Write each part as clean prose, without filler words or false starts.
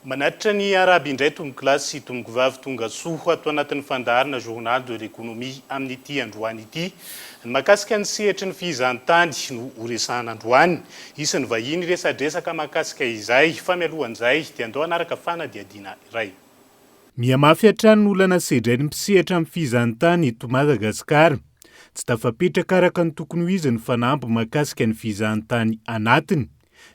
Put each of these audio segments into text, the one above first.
Manatitra ny araby indray tomboko lasy tomboko vavy tonga soa atao anatin'ny fandaharana journal de l'économie amin'ny ity androany ity. Ny mahakasika ny sehatry ny fizahantany no horesahana androany. Isan'ny vahiny resadresaka mahakasika izay fa mialohan'izay dia andao anaraka fanadihadiana iray. Mihamafy hatrany ny olana sedray ny mpisehatra amin'ny fizahantany eto Madagasikara. Tsy tafapetraka araka ny tokony ho izy ny fanamby mahakasika ny fizahantany anatiny.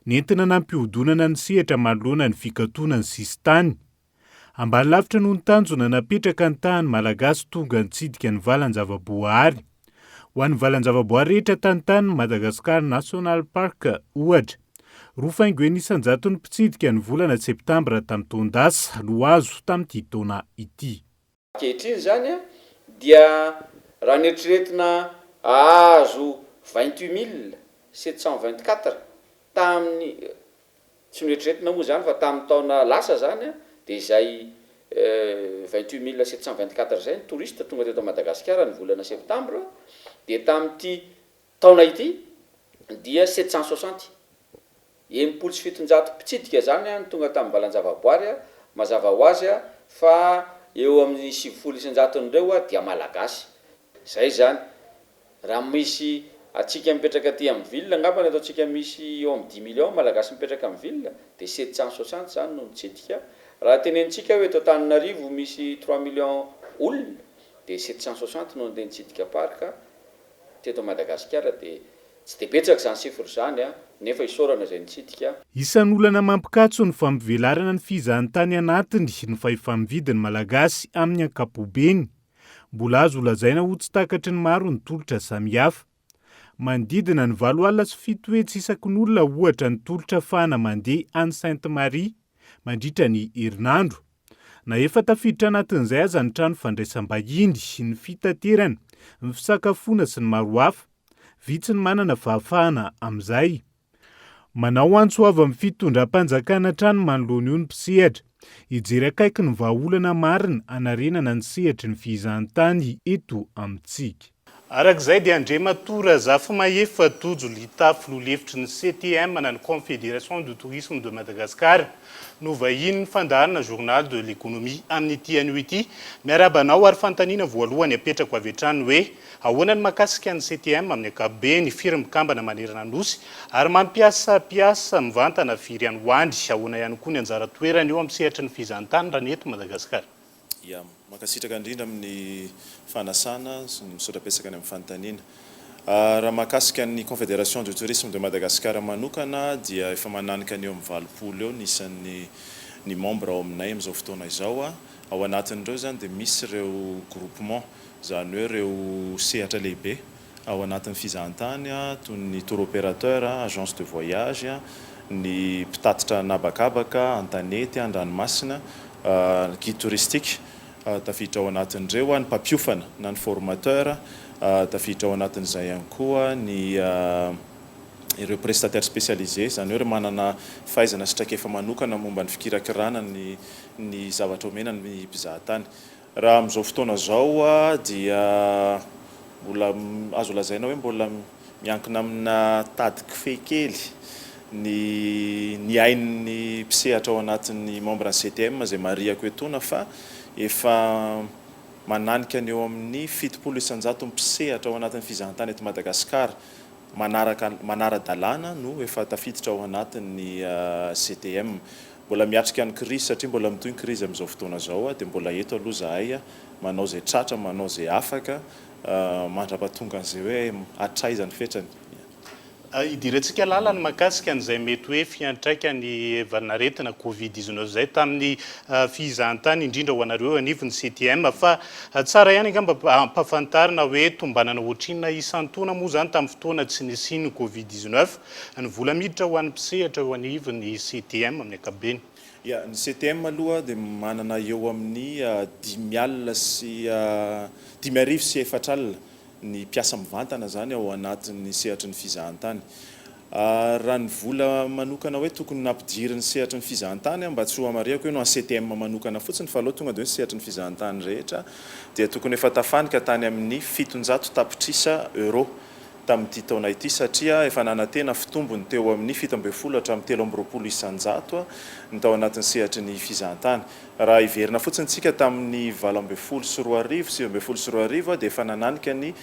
Nentina nampihodonana ny sehatra manoloana ny fikatoana ny sistany. Ambany lavitra noho ny tanjona napetraka ny tahany malagasy tonga nitsidika ny valan-javaboahary. Ho an'ny valan-javaboahary rehetra tantany Madagascar National Park ohatra. Rofaingo enisan-jato ny mpitsidika ny volana septambra tamin'ny taondasa no azo tamin'ity taona ity. Ankehitriny zany dia raha nieritreretina azo 28 724 tamin'ny tsy nieritreretina moa zany fa tamin'ny taona lasa zany dia izay 28 724 zay ny touriste tonga teto Madagasikara ny volana septambra, dia tamin'ity taona ity dia 760 enimpolo sy fitonjato mpitsidika zany ny tonga tamin'ny valan-javaboahary. Mazava ho azy fa eo amin'ny 700 dia malagasy. Zay zany raha misy atsika mipetraka aty amin'ny ville angamba ataontsika misy eo amin'ny 10 millions malagasy mipetraka amin'ny ville dia 760 zany no mitsidika. Raha tenenitsika hoe eto Antananarivo misy 3 millions olona dia 760 no andeha nitsidika parka teto Madagasikara, dia tsy dia betsaka zany sifra zany nefa isorana izay nitsidika. Isan'ny olana mampikatso ny fampivelarana ny fizahantany anatiny ny fahefa-mividin'ny malagasy amin'ny ankapobeny. Mbola azo lazaina ho tsy takatry ny maro ny tolotra samihafa. Manodidina ny 7 alina sy 7 hetsy isaky ny olona ohatra ny tolotra fahana mandeha any Sainte-Marie mandritra ny herinandro. Na efa tafiditra anatin'izay aza ny trano fandraisam-bahiny, ny fitaterana, ny fisakafoana sy ny maro hafa. Vitsy ny manana fahafahana amin'izay. Manao antso avy amin'ny fitondram-panjakana trano manoloana io ny mpisehatra. Hijery akaiky ny vahaolana marina anarenana ny sehatry ny fizahantany eto amintsika. Arak'izay dia Andriamatora Zafimahefa Tojo litafy lolefitry ny CTM na ny Confédération du Tourisme de Madagascar no vahiny ny fandaharana journal de l'économie amin'ny ity anio ity. Miarabanao ary fantaniana voalohany apetrako avy hatrany hoe ahoana ny mahakasika ny CTM amin'ny ankapobeny firy mikambana manerana nosy ary mampiasa mivantana firy ihany hoandry. Ahoana ihany koa ny anjara toerany eo amin'ny sehatry ny fizahantany raha ny eto Madagasikara. Makasitraka indrindra amin'ny fanasana sy ny misaotra-pesaka any amin'ny fanontaniana. Raha mahakasika ny Confédération du Tourisme de Madagascar manokana dia efa mananika ny eo amin'ny 20 eo ny membre ao aminay amin'izao fotoana izao. Ao anatin'ireo zany dia misy ireo groupement, zany hoe ireo sehatra lehibe ao anatin'ny fizahantany toy ny tour opérateur, agence de voyage, ny mpitatitra nabakabaka, antanety, andranomasina, guide touristique tafiditra ao anatin'ireo, ny mpampiofana na ny formateur tafiditra ao anatin'izay ihany koa ny ireo prestataires spécialisés, zany hoe manana fahaizana sy traikefa manokana momba ny fikirakirana ny zavatra omena ny mpizahatany. Raha amin'izao fotoana zao dia mbola azo lazaina hoe mbola miankina amina tady kifehy kely ny ain'ny mpisehatra ao anatin'ny membre ny CTM izay mariako etona, fa efa mananika ny eo amin'ny 700 mpisehatra ao anatin'ny fizahantany eto Madagasikara manara-dalàna no efa tafiditra ao anatin'ny CTM. Mbola miatrika ny crise satria mbola mitohy ny crise amin'izao fotoana zao, dia mbola eto aloha zahay manao zay tratra, manao zay afaka mandra-pahatonga an'izay hoe hatraizany fetrany. Idirantsika lalany mahakasika an'izay mety hoe fiantraika ny valinaretina Covid-19 zay tamin'ny fizahantany indrindra ho anareo anivon'ny CTM, fa tsara ihany angamba ampafantarina hoe tombanana ohatrinona isan-taona moa zany tamin'ny fotoana tsy nisiny Covid-19 ny vola miditra ho an'ny mpisehatra ho anivon'ny CTM amin'ny ankapobeny. Ny CTM aloha dia manana eo amin'ny 10,000 sy 10,400 alina ny mpiasa mivantana zany ao anatin'ny sehatry ny fizahantany. Raha ny vola manokana hoe tokony nampidiry ny sehatry ny fizahantany mba tsy ho amariako hoe no CTM manokana fotsiny fa aloha tonga dia ny sehatry ny fizahantany rehetra dia tokony efa tafanika tany amin'ny 700 tapitrisa euro tamin'ity taona ity satria efa nanantena fitombony teo amin'ny 7 hatramin'ny 13 isanjato ny tao anatin'ny sehatry ny fizahantany. Raha iverina fotsiny tsika tamin'ny 12 sy 14 sy 17 dia efa nananika ny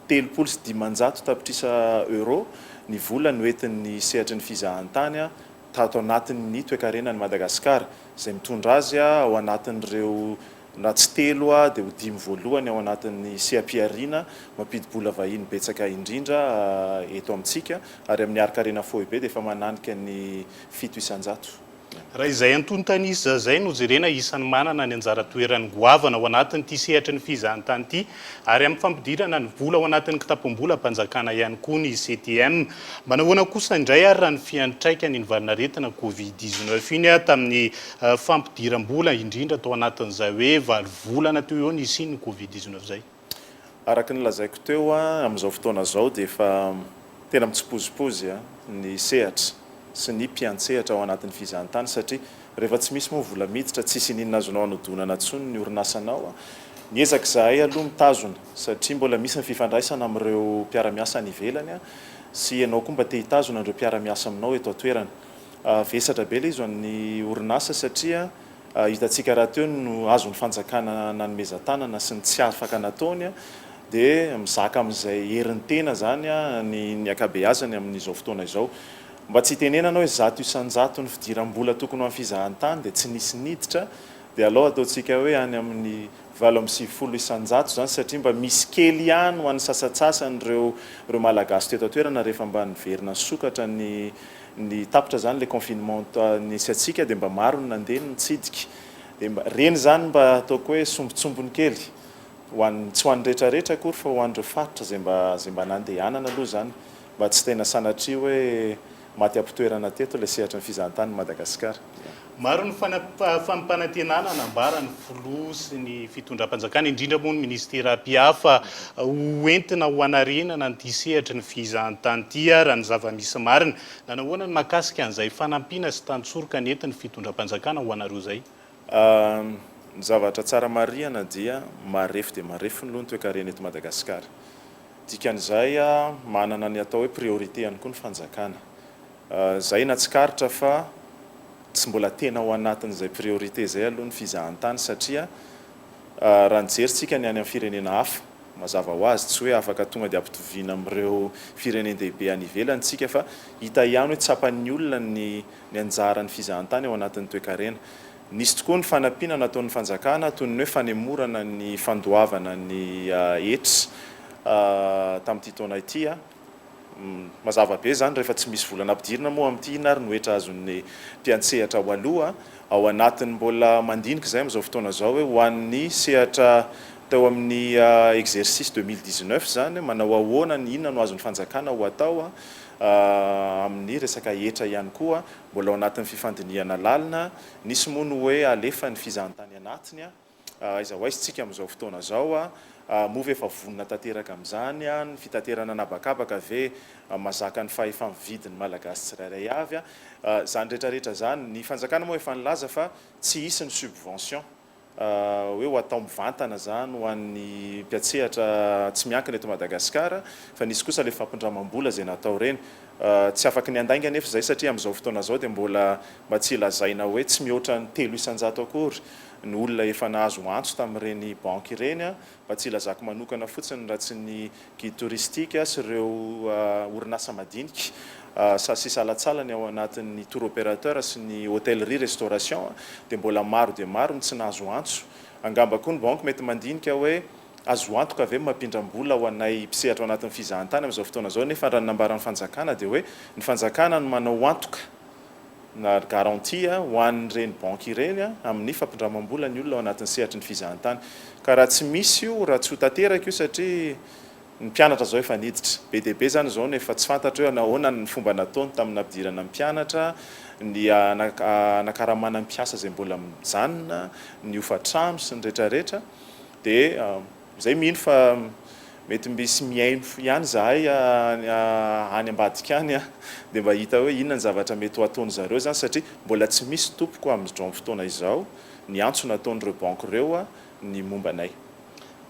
3,900 tapitrisa euro ny vola no entin'ny sehatry ny fizahantany tato anatin'ny toe-karenany Madagasikara, izay mitondra azy ao anatin'ireo na tsy telo dia ho 5 voalohany ao anatin'ny sehampiarina mampidi-bola vahiny betsaka indrindra eto amintsika, ary amin'ny arkarena foibe dia efa mananika ny 7 isanjato. Raha izay antontanisa zay no jerena isan'ny manana ny anjara toerany goavana ao anatin'ity sehatry ny fizahantany ity, ary amin'ny fampidirana ny vola ao anatin'ny kitapom-bola mpanjakana ihany koa ny CTM. Manahoana kosa indray ary raha ny fiantraikany ny valinaretina Covid-19 iny tamin'ny fampidiram-bola indrindra tao anatin'izay hoe 7 volana teo eo nisy ny Covid-19 zay. Araka ny lazaiko teo amin'izao fotoana zao dia efa tena mitsipozipozy ny sehatra sy ny mpiantsehatra ao anatin'ny fizahantany, satria rehefa tsy misy moa vola miditra tsisy ninona azonao anodonana ntsony ny orinasanao. Niezaka zahay aloha mitazona satria mbola misy ny fifandraisana amin'ireo mpiara-miasa any ivelany sy ianao koa mba te hitazona ireo mpiara-miasa aminao eto an-toerana. Vesatra be ilay izy ho an'ny orinasa satria hitantsika raha teo no azony fanjakana nanomezan-tanana sy ny tsy afaka nataony dia mizaka amin'izay herin'ny tena zany ny akabeazany amin'izao fotoana izao. Mba tsy tenenanao hoe 100 isanjato ny fidiram-bola tokony amin'ny fizahantany dia tsy nisy niditra, dia aleo ataontsika hoe any amin'ny 7 isanjato zany, satria mba misy kely ihany ho an'ny sasatsasanyireo malagasy teto an-toerana rehefa mba niverina sokatra ny tapitra zany le confinement nisy atsika dia mba maro ny nandeha ny nitsidika. Dia reny zany mba ataoko hoe sombitsombony kely tsy ho an'ny rehetrarehetra akory fa ho an'ireo faritra zay mba nandehanana aloha zany, mba tsy tena sanatria hoe maty ampitoerana teto ilay sehatry ny fizahantany Madagasikara. Maro ny fampanantenana anambara ny filoha sy ny fitondram-panjakana, indrindra moa ny ministera mpihafa ho entina ho anarenana ny sehatry ny fizahantany ity raha ny zava-misy marina. Nanahoana ny mahakasika an'izay fanampiana sy tantsorika ny entin'ny fitondram-panjakana ho anareo zay? Ny zavatra tsara marihana dia marefo dia marefo ny loha ny toe-karena eto Madagasikara. Dikan'izay manana ny atao hoe priorité ihany koa ny fanjakana. Zay natsikaritra fa tsy mbola tena ao anatin'izay priorité zay aloha ny fizahantany, satria raha nijeritsika ny any amin'ny firenena hafa mazava ho azy tsy hoe afaka tonga dia ampitoviana amin'ireo firenendehibe any ivelany tsika, fa hita ihany hoe tsapan'ny olona ny anjaran'ny fizahantany ao anatin'ny toe-karena. Nisy tokoa ny fanampiana nataon'ny fanjakana toy ny hoe fanemorana ny fandoavana ny hetra tamin'ity taona ity. Mazava be zany rehefa tsy misy volana ampidirina moa amin'ity na ary noetra azon'ny mpiantsehatra ho aloha ao anatin'ny mbola mandinika zay amin'izao fotoana zao hoe ho an'ny sehatra teo amin'ny exercice 2019 zany manao ahoana ny inona no azon'ny fanjakana ho atao amin'ny resaka hetra ihany koa mbola ao anatin'ny fifandiniana lalina. Nisy moa no hoe alefa ny fizahantany anatiny iza ho aizy tsika amin'izao fotoana zao move efa vonona tanteraka amin'izany ny fitaterana anabakabaka ve mazaka ny fahefa-mividin'ny malagasy tsirairay avy zany rehetrarehetra zany. Ny fanjakana moa efa nilaza fa tsy hisy ny subvention hoe ho atao mivantana zany ho an'ny mpiantsehatra tsy miankina eto Madagasikara, fa nisy kosa le fampindramam-bola zay natao reny. Tsy afaka ny andainga nefa zay satria amin'izao fotoana zao dia mbola tsy lazaina hoe tsy mihoatra ny 3 isanjato akory ny olona efa nahazo antso tamin'ireny banky ireny, mba tsy ilazako manokana fotsiny raha tsy ny guide touristique sy ireo orinasa madinika sy salatsalany ao anatin'ny tour opérateur sy ny hôtellerie restauration dia mbola maro dia maro ny tsy nahazo antso. Angamba koa ny banky mety mandinika hoe azo antoka ave mampindram-bola ho anay mpisehatra ao anatin'ny fizahantany amin'izao fotoana zao, nefa raha nambaran'ny fanjakana dia hoe ny fanjakana no manao antoka na garantia ho an'ireny banky ireny amin'ny fampindramam-bola ny olona ao anatin'ny sehatry ny fizahantany. Ka raha tsy misy io, raha tsy ho tanteraka io satria ny mpianatra zao efa niditra be dia be zany zao nefa tsy fantatra hoe nahoana ny fomba nataony tamin'ny ampidirana ny mpianatra, ny anakaramana mpiasa zay mbola mijanona, ny hofa-trano sy ny rehetrarehetra. Dia zay mino fa mety misy miaino ihany zahay any ambadika any dia mba hita hoe inona ny zavatra mety ho ataony zareo zany, satria mbola tsy misy tompoko amin'izao fotoana izao ny antso nataon'ireo banky ireo ny momba anay.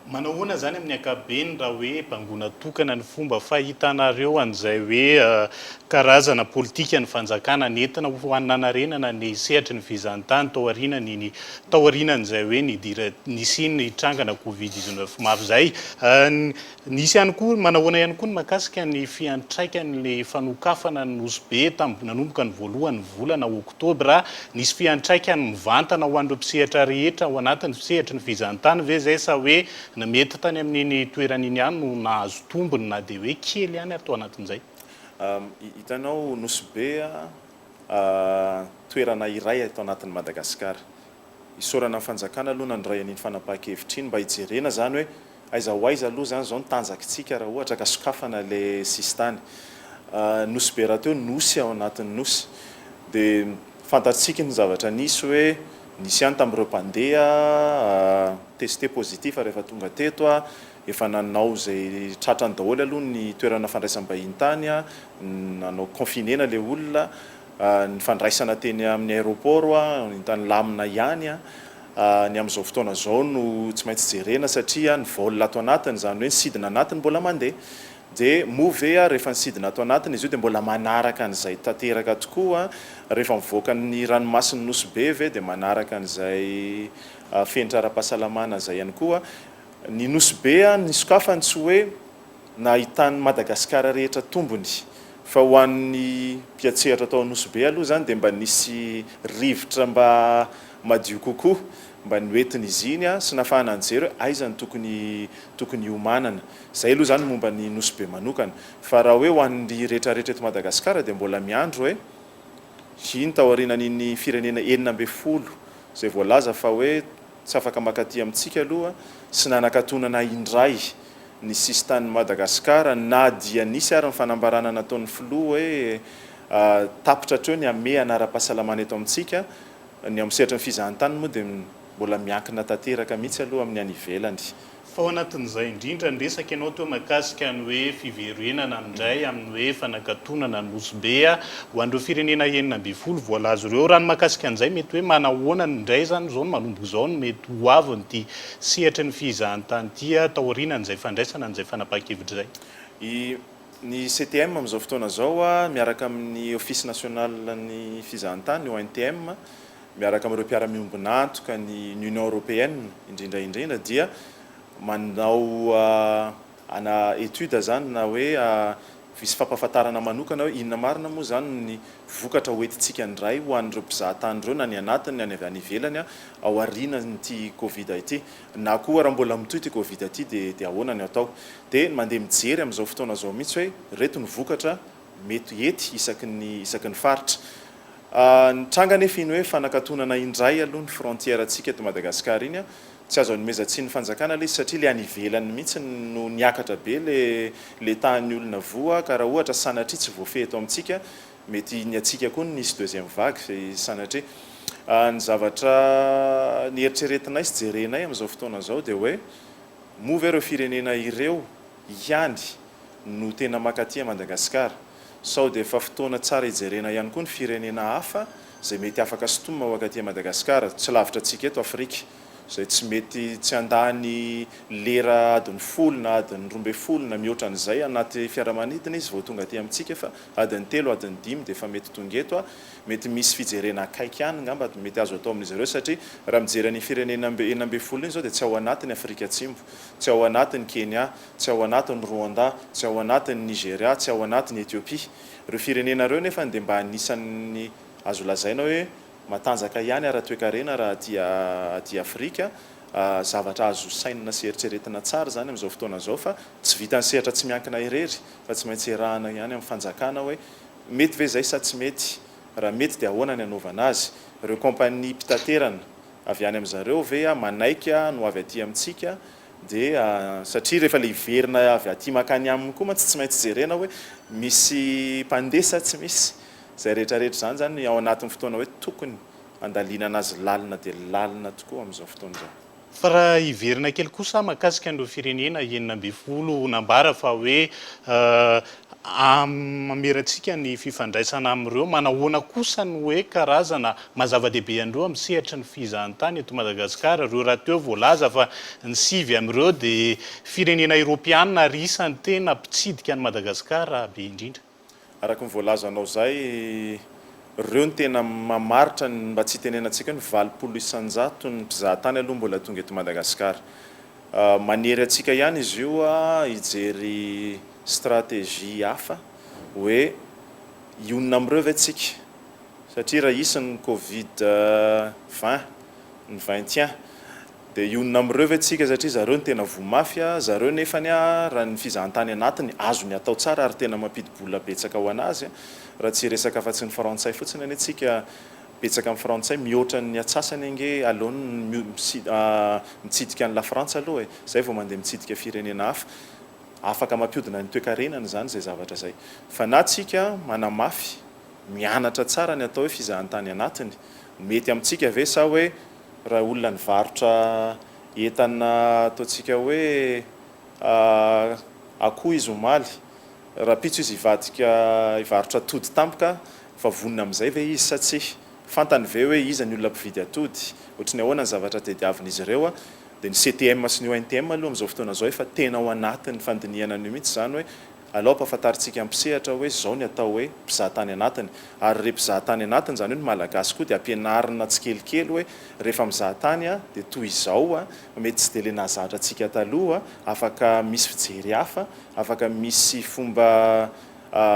Manahoana zany amin'ny ankapobeny raha hoe bangona tokana ny fomba fahitanareo an'izay hoe karazana politika ny fanjakana nentina ho ananarenana ny sehatra ny fizahantany tao aorianan'izay hoe nisy ny trangana Covid-19 mafy zay. Nisy ihany koa manahoana ihany koa ny mahakasika ny fiantraikan'le fanokafana ny nosy be nanomboka ny voalohany volana oktobra, nisy fiantraikany mivantana ho an'ireo mpisehatra rehetra ao anatin'ny sehatra ny fizahantany ve zay sa hoe na mety tany amin'iny toeran'iny ihany no nahazo tombony na dia hoe kely ihany atao anatin'izay? Hitanao nosy be toerana iray atao anatin'ny Madagasikara. Isorana amin'ny fanjakana aloha nandray an'iny fanapahan-kevitra iny mba hijerena zany hoe aiza ho aiza aloha zany zao ny tanjakintsika raha ohatra ka sokafana le sistany. Nosy be raha teo nosy ao anatin'ny nosy dia fantatsika ny zavatra nisy hoe nisy ihany tamin'ireo mpandeha testé positif rehefa tonga teto efa nanao zay tratrany daholo aloha ny toerana fandraisam-bahiny tany nanao confinena le olona, ny fandraisana teny amin'ny aéroport ny tany lamina ihany ny amin'izao fotoana zao no tsy maintsy jerena satria ny vol ato anatiny zany hoe ny sidina anatiny mbola mandeha dia move rehefa ny sidina ato anatiny izy io dia mbola manaraka an'izay tanteraka tokoa rehefa mivoaka ny ranomasiny nosy be ve dia manaraka an'izay fenitra ara-pahasalamana zay ihany koa. Ny nosy be ny sokafany tsy hoe nahitany Madagasikara rehetra tombony fa ho an'ny mpiatsehatra atao nosy be aloha zany dia mba nisy rivotra mba madio kokoa mba noentin'izy iny sy nahafahana anjery hoe aiza ny tokony homanana. Zay aloha zany momba ny nosy be manokana. Fa raha hoe ho an'ny rehetrarehetra eto Madagasikara dia mbola miandro hoe iny tao aorianan'iny firenena 12 zay voalaza fa hoe tsy afaka makaty amintsika aloha sy nanakatonana indray ny sistan'ny Madagasikara na dia nisy ary ny fanambarana nataon'ny filoha hoe tapitra hatreo ny ame anara-pahasalamana eto amintsika ny amin'ny sehatra ny fizahantany moa dia mbola miankina tanteraka mihitsy aloha amin'ny any ivelany. Fa ao anatin'izay indrindra ny resaka ianao teo mahakasika ny hoe fiverenana indray amin'ny hoe fanakatonana nosy be ho an'ireo firenena 12 voalazo ireo. Raha ny mahakasika an'izay mety hoe manahoana indray zany zao no manomboka izao no mety ho avin'ity sehatra ny fizahantany ity tao aorianan'izay fandraisana an'izay fanapahan-kevitra izay. Ny CTM amin'izao fotoana zao miaraka amin'ny Office National ny fizahantany ONTM miaraka amin'ireo mpiara-miombona antoka ny Union Européenne indrindra dia manao étude zany na hoe visy fampahafantarana manokana hoe inona marina moa zany ny vokatra hoentintsika indray ho an'ireo mpizahatany ireo na ny anatiny na ny avy any ivelany ao aorianan'ity Covid ity na koa raha mbola mitohy ity Covid ity dia ahoana ny atao. Dia mandeha mijery amin'izao fotoana zao mihitsy hoe reto ny vokatra mety ety isaky ny faritra. Nitranga nefa iny hoe fanakatonana indray aloha ny frontière antsika eto Madagasikara iny tsy azo anomezatsiny fanjakana ilay izy satria le any ivelany mihitsy no niakatra be le tahan'ny olona voa ka raha ohatra sanatria tsy voafehy eto amintsika mety ny atsika koa nisy deuxième vague sanatria. Ny zavatra ny eritreretinay sy jerenay amin'izao fotoana zao dia hoe move ireo firenena ireo ihany no tena makaty Madagasikara sao dia efa fotoana tsara hijerena ihany koa ny firenena hafa zay mety afaka sitomina ao akaty Madagasikara tsy lavitra antsika eto Afrika zay tsy mety tsy andany lera adiny 10 na adiny 12 na mihoatra an'izay anaty fiaramanidina izy vao tonga aty amintsika fa adiny 3 adiny 5 dia efa mety tonga eto mety misy fijerena akaiky ihany ngamba mety azo atao amin'izy ireo satria raha mijery ny firenena 12 iny zao dia tsy ao anatin'ny Afrika Atsimo, tsy ao anatin'ny Kenya, tsy ao anatin'ny Rwanda, tsy ao anatin'ny Nigeria, tsy ao anatin'ny Ethiopia. Ireo firenena ireo nefa dia mba anisan'ny azo lazaina hoe matanjaka ihany ara-toekarena raha aty Afrika zavatra azo sainina sy eritreretina tsara zany amin'izao fotoana zao fa tsy vitan'ny sehatra tsy miankina irery fa tsy maintsy erahana ihany amin'ny fanjakana hoe mety ve zay sa tsy mety, raha mety dia ahoana ny anaovana azy. Ireo kompania mpitaterana avy any amin'izareo ve manaika no avy aty amintsika dia satria rehefa le iverina avy aty makany aminy koa tsy maintsy jerena hoe misy mpandesa tsy misy zay rehetrarehetra zany ao anatin'ny fotoana hoe tokony andaliana anazy lalina dia lalina tokoa amin'izao fotoana izao. fa raha hiverina kely kosa mahakasika an'ireo firenena 12 nambara fa hoe mamerantsika ny fifandraisana amin'ireo manahoana kosa ny hoe karazana mazava-dehibe andreo amin'ny sehatry ny fizahan-tany eto Madagasikara. Reo raha teo voalaza fa ny 7 amin'ireo dia firenena Europiana ary isany tena mpitsidika ny Madagasikara be indrindra. Araka ny voalazanao zay, reo ny tena mamaritra mba tsy tenenantsika ny 20 isanjato ny mpizahatany aloha mbola tonga eto Madagasikara. Manery atsika ihany izy io hijery stratégie hafa hoe ionona amin'ireo ve tsika, satria raha isan'ny Covid-20 ny 21 dia ionona amin'ireo ve tsika satria zareo ny tena vomafia, zareo nefany raha ny fizahantany anatiny azo ny atao tsara ary tena mampidi-bola betsaka ho anazy. Raha tsy resaka fa tsy ny frantsay fotsiny any antsika betsaka amin'ny frantsay mihoatra ny atsasany ange alohan'ny mitsidika ny la Frantsa aloha zay vao mandeha mitsidika firenena hafa, afaka mampiodina ny toe-karenany zany zay zavatra zay. Fa na tsika manamafy mianatra tsara ny atao hoe fizahantany anatiny, mety amintsika ve sa hoe raha olona ny varotra entana ataontsika hoe akoho izy omaly, raha pitso izy hivarotra atody tampoka fa vonona amin'izay ve izy sa tsy, fantany ve hoe iza ny olona mpividy atody, ohatrany ahoana ny zavatra tediavin'izy ireo dia ny CTM sy ny ONTM aloha amin'izao fotoana izao efa tena ao anatin'ny fandiniana an'io mihitsy zany hoe alao ampahafantarintsika ampisehatra hoe zao ny atao hoe mpizahatany anatiny. Ary re mpizahatany anatiny zany hoe ny malagasy koa dia ampianarina tsikelikely hoe rehefa mizahatany dia toy izao mety tsy dia le nahazatra antsika taloha, afaka misy fijery hafa, afaka misy fomba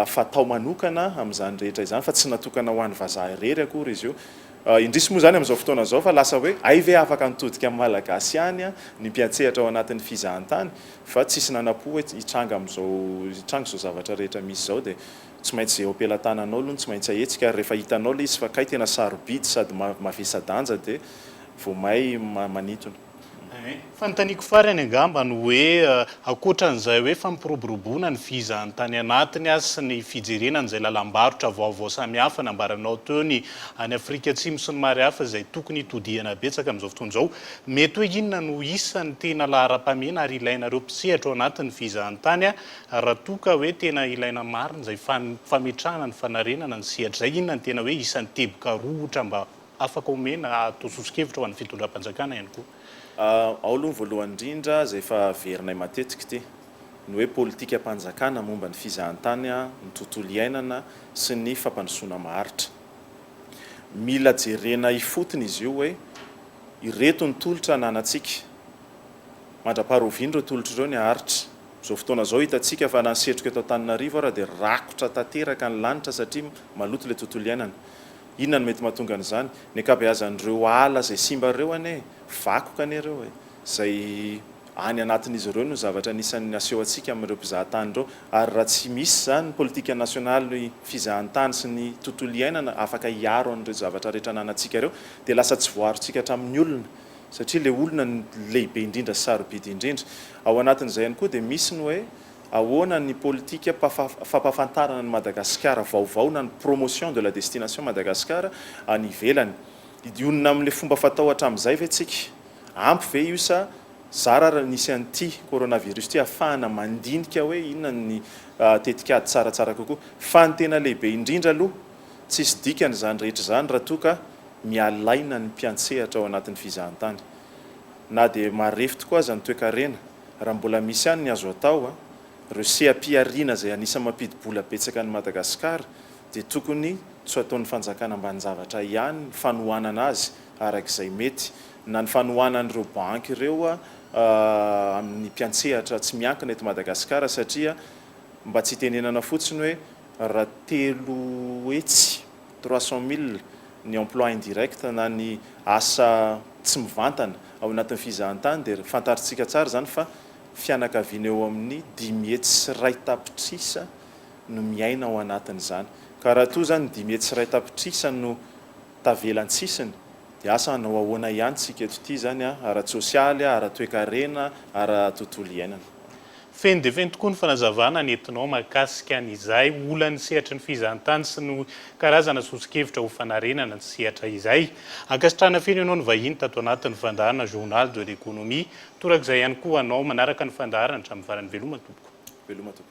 fatao manokana amin'izany rehetra izany fa tsy natokana ho an'ny vazaha irery akory izy io. Indrisy moa zany amin'izao fotoana izao fa lasa hoe ay ve afaka nitodika amin'ny malagasy ihany ny mpiantsehatra ao anatin'ny fizahantany, fa tsisy nanapo hoe hitranga izao zavatra rehetra misy izao dia tsy maintsy izay eo am-pelantananao aloha tsy maintsy ahetsika, ary rehefa hitanao le izy fa kay tena sarobidy sady mavesa-danja dia vao may manitona. Fanontaniako farany angamba ny hoe ankoatran'izay hoe fampiroboroboana ny fizahantany anatiny sy ny fijerenany izay lalam-barotra vaovao samihafa nambaranao teo ny any Afrika Atsimo sy ny maro hafa izay tokony hitodihana betsaka amin'izao fotoana izao, mety hoe inona no isan'ny tena laharam-pahamehana ary ilainareo mpisehatra ao anatin'ny fizahantany raha toa ka hoe tena ilaina marina izay fametrahana ny fanarenana ny sehatra izay, inona ny tena hoe isan'ny teboka rohotra mba afaka omena atao sosokevitra ho an'ny fitondram-panjakana ihany koa? Ao aloha voalohany indrindra zay efa verinay matetika ity ny hoe politika mpanjakana momba ny fizahantany, ny tontolo iainana sy ny fampandrosoana maharitra. Mila jerena ifotony izy io hoe ireto ny tolotra ananantsika, mandra-paharoviana ireo tolotra ireo ny aharitra. Izao fotoana izao hitantsika fa na setroka eto Antananarivo raha dia rakotra tanteraka ny lanitra satria maloto ilay tontolo iainana. Inona no mety mahatonga an'izany? Ny ankabeazan'ireo ala izay simba ireo vakoka an'ireo izay any anatin'izy ireo no zavatra anisan'ny aseho antsika amin'ireo mpizahatany ireo. Ary raha tsy misy zany ny politika nasionaly fizahantany sy ny tontolo iainana afaka hiaro an'ireo zavatra rehetra ananantsika ireo, dia lasa tsy voarotsika hatramin'ny olona, satria ilay olona ny lehibe indrindra sy sarobidy indrindra. Ao anatin'izay ihany koa dia misy ny hoe ahoana ny politika fampahafantarana ny Madagasikara vaovao na ny promotion de la destination Madagasikara any ivelany. Ionona amin'ilay fomba fatao hatramin'izay ve tsika? Ampy ve io sa zara nisy an'ity coronavirus ity ahafahana mandinika hoe inona ny tetikady tsaratsara kokoa? Fa ny tena lehibe indrindra aloha tsisy dikany zany rehetra zany raha toa ka mialaina ny mpiantsehatra ao anatin'ny fizahantany. Na dia marefo tokoa aza ny toe-karena, raha mbola misy ihany ny azo atao ireo sehampiariana izay anisan'ny mampidi-bola betsaka ny Madagasikara dia tokony tsy ataon'ny fanjakana ambany zavatra ihany ny fanohanana azy arak'izay mety, na ny fanohanan'ireo banky ireo amin'ny mpiantsehatra tsy miankina eto Madagasikara, satria mba tsy tenenana fotsiny hoe raha 3 hetsy 300,000 ny emploi indirect na ny asa tsy mivantana ao anatin'ny fizahantany dia fantaritsika tsara zany fa fianakaviana eo amin'ny 10 hetsy sy 2 tapitrisa no miaina ao anatin'izany. Ka raha toa zany 10 hetsy sy 2 tapitrisa no tavelantsisiny dia asa hanao ahoana ihany tsika eto ity zany ara-tsosialy, ara-toe-karena, ara-tontolo iainana. Feno dia feno tokoa ny fanazavana nentinao mahakasika an'izay olany sehatra ny fizahantany sy ny karazana sosokevitra ho fanarenana ny sehatra izay. Ankasitrahana feno ianao ny vahiny tato anatin'ny fandaharana Journal de l'économie. Torak'izay ihany koa anao manaraka ny fandaharana hatramin'ny farany veloma tompoko. Veloma tompoko.